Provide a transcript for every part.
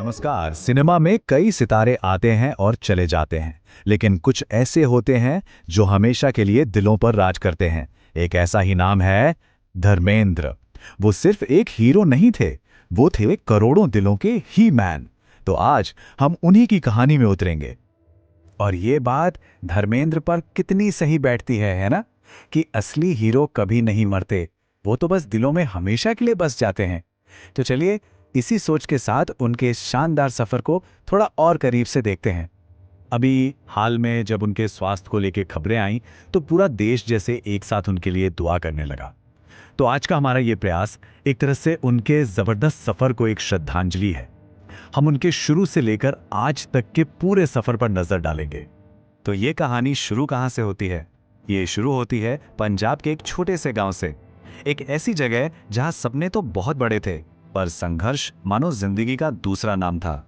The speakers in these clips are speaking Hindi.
नमस्कार। सिनेमा में कई सितारे आते हैं और चले जाते हैं, लेकिन कुछ ऐसे होते हैं जो हमेशा के लिए दिलों पर राज करते हैं। एक ऐसा ही नाम है धर्मेंद्र। वो सिर्फ एक हीरो नहीं थे, वो थे करोड़ों दिलों के ही मैन। तो आज हम उन्हीं की कहानी में उतरेंगे। और ये बात धर्मेंद्र पर कितनी सही बैठती है ना? कि असली हीरो कभी नहीं मरते, वो तो बस दिलों में हमेशा के लिए बस जाते हैं। तो चलिए इसी सोच के साथ उनके इस शानदार सफर को थोड़ा और करीब से देखते हैं। अभी हाल में जब उनके स्वास्थ्य को लेकर खबरें आईं, तो पूरा देश जैसे एक साथ उनके लिए दुआ करने लगा। तो आज का हमारा ये प्रयास एक तरह से उनके जबरदस्त सफर को एक श्रद्धांजलि है। हम उनके शुरू से लेकर आज तक के पूरे सफर पर नजर डालेंगे। तो ये कहानी शुरू कहां से होती है? ये शुरू होती है पंजाब के एक छोटे से गांव से। एक ऐसी जगह जहां सपने तो बहुत बड़े थे, पर संघर्ष मानो जिंदगी का दूसरा नाम था।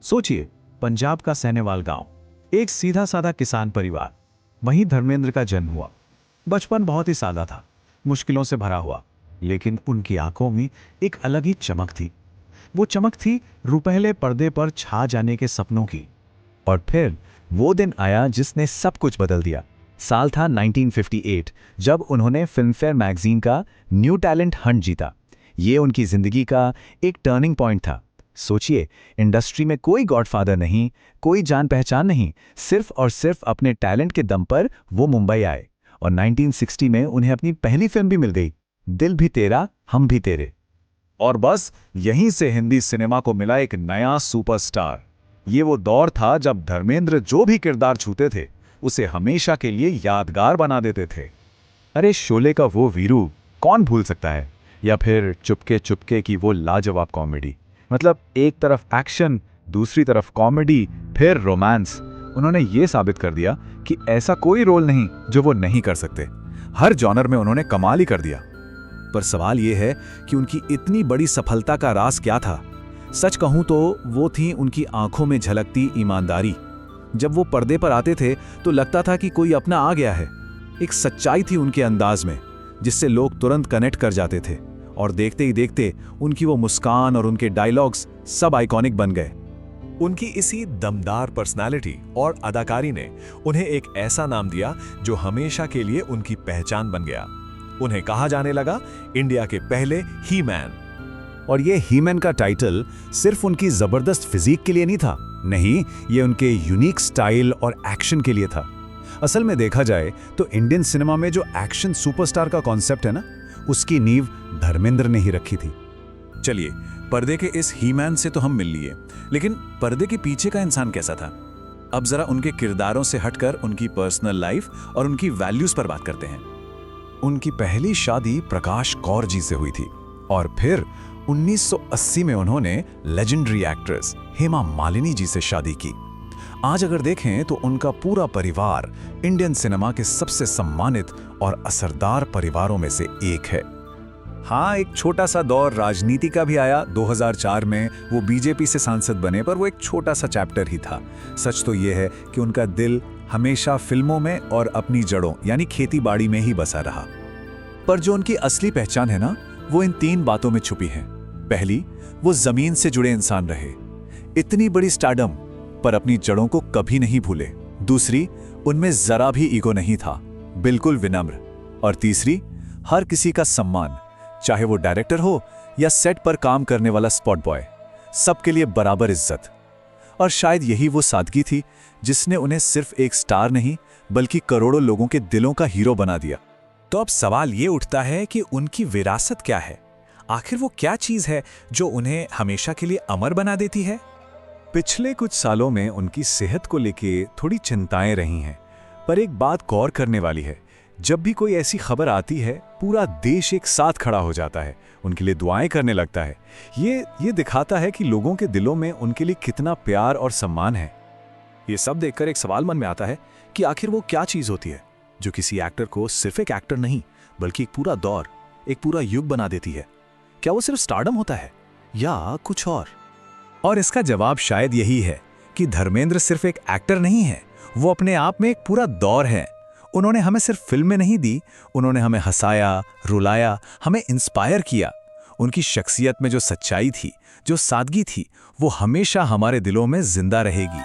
सोचिए, पंजाब का सैनेवाल गांव, एक सीधा साधा किसान परिवार। वहीं धर्मेंद्र का जन्म हुआ। बचपन बहुत ही सादा था, मुश्किलों से भरा हुआ, लेकिन उनकी आंखों में एक अलग ही चमक थी। वो चमक थी रुपहले पर्दे पर छा जाने के सपनों की। और फिर वो दिन आया जिसने सब कुछ बदल दिया। साल था 1958, जब उन्होंने फिल्मफेयर मैगजीन का न्यू टैलेंट हंट जीता। ये उनकी जिंदगी का एक टर्निंग पॉइंट था। सोचिए, इंडस्ट्री में कोई गॉडफादर नहीं, कोई जान पहचान नहीं, सिर्फ और सिर्फ अपने टैलेंट के दम पर वो मुंबई आए। और 1960 में उन्हें अपनी पहली फिल्म भी मिल गई, दिल भी तेरा हम भी तेरे। और बस यहीं से हिंदी सिनेमा को मिला एक नया सुपरस्टार। ये वो दौर था जब धर्मेंद्र जो भी किरदार छूते थे, उसे हमेशा के लिए यादगार बना देते थे। अरे शोले का वो वीरू कौन भूल सकता है? या फिर चुपके चुपके की वो लाजवाब कॉमेडी। मतलब एक तरफ एक्शन, दूसरी तरफ कॉमेडी, फिर रोमांस। उन्होंने ये साबित कर दिया कि ऐसा कोई रोल नहीं जो वो नहीं कर सकते। हर जॉनर में उन्होंने कमाल ही कर दिया। पर सवाल ये है कि उनकी इतनी बड़ी सफलता का राज क्या था? सच कहूं तो वो थी उनकी आंखों में झलकती ईमानदारी। जब वो पर्दे पर आते थे तो लगता था कि कोई अपना आ गया है। एक सच्चाई थी उनके अंदाज में, जिससे लोग तुरंत कनेक्ट कर जाते थे। और देखते ही देखते उनकी वो मुस्कान और उनके डायलॉग्स सब आइकॉनिक बन गए। उनकी इसी दमदार पर्सनालिटी और अदाकारी ने उन्हें एक ऐसा नाम दिया जो हमेशा के लिए उनकी पहचान बन गया। उन्हें कहा जाने लगा इंडिया के पहले ही मैन। और ये ही मैन का टाइटल सिर्फ उनकी जबरदस्त फिजिक के लिए नहीं था, नहीं, ये उनके यूनिक स्टाइल और एक्शन के लिए था। असल में देखा जाए तो इंडियन सिनेमा में जो एक्शन सुपरस्टार का कॉन्सेप्ट है ना, उसकी नींव धर्मेंद्र ने ही रखी थी। चलिए, पर्दे के इस ही मैन से तो हम मिल लिए, लेकिन पर्दे के पीछे का इंसान कैसा था? अब जरा उनके किरदारों से हटकर उनकी पर्सनल लाइफ और उनकी वैल्यूज पर बात करते हैं। उनकी पहली शादी प्रकाश कौर जी से हुई थी, और फिर 1980 में उन्होंने लेजेंडरी एक्ट्रेस हेमा मालिनी जी से शादी की। आज अगर देखें तो उनका पूरा परिवार इंडियन सिनेमा के सबसे सम्मानित और असरदार परिवारों में से एक है। हाँ, एक छोटा सा दौर राजनीति का भी आया। 2004 में वो बीजेपी से सांसद बने, पर वो एक छोटा सा चैप्टर ही था। सच तो ये है कि उनका दिल हमेशा फिल्मों में और अपनी जड़ों यानी खेती बाड़ी में ही बसा रहा। पर जो उनकी असली पहचान है ना, वो इन 3 बातों में छुपी है। पहली, वो जमीन से जुड़े इंसान रहे। इतनी बड़ी स्टारडम, पर अपनी जड़ों को कभी नहीं भूले। दूसरी, उनमें जरा भी ईगो नहीं था, बिल्कुल विनम्र। और तीसरी, हर किसी का सम्मान, चाहे वो डायरेक्टर हो या सेट पर काम करने वाला स्पॉट बॉय, सबके लिए बराबर इज्जत। और शायद यही वो सादगी थी जिसने उन्हें सिर्फ एक स्टार नहीं, बल्कि करोड़ों लोगों के दिलों का हीरो बना दिया। तो अब सवाल ये उठता है कि उनकी विरासत क्या है? आखिर वो क्या चीज है जो उन्हें हमेशा के लिए अमर बना देती है? पिछले कुछ सालों में उनकी सेहत को लेके थोड़ी चिंताएं रही हैं, पर एक बात गौर करने वाली है, जब भी कोई ऐसी खबर आती है, पूरा देश एक साथ खड़ा हो जाता है, उनके लिए दुआएं करने लगता है। ये दिखाता है कि लोगों के दिलों में उनके लिए कितना प्यार और सम्मान है। ये सब देखकर एक सवाल मन में आता है कि आखिर वो क्या चीज होती है जो किसी एक्टर को सिर्फ एक एक्टर नहीं, बल्कि एक पूरा दौर, एक पूरा युग बना देती है? क्या वो सिर्फ स्टारडम होता है या कुछ और? और इसका जवाब शायद यही है कि धर्मेंद्र सिर्फ एक एक्टर नहीं है, वो अपने आप में एक पूरा दौर है। उन्होंने हमें सिर्फ फिल्में नहीं दी, उन्होंने हमें हंसाया, रुलाया, हमें इंस्पायर किया। उनकी शख्सियत में जो सच्चाई थी, जो सादगी थी, वो हमेशा हमारे दिलों में जिंदा रहेगी।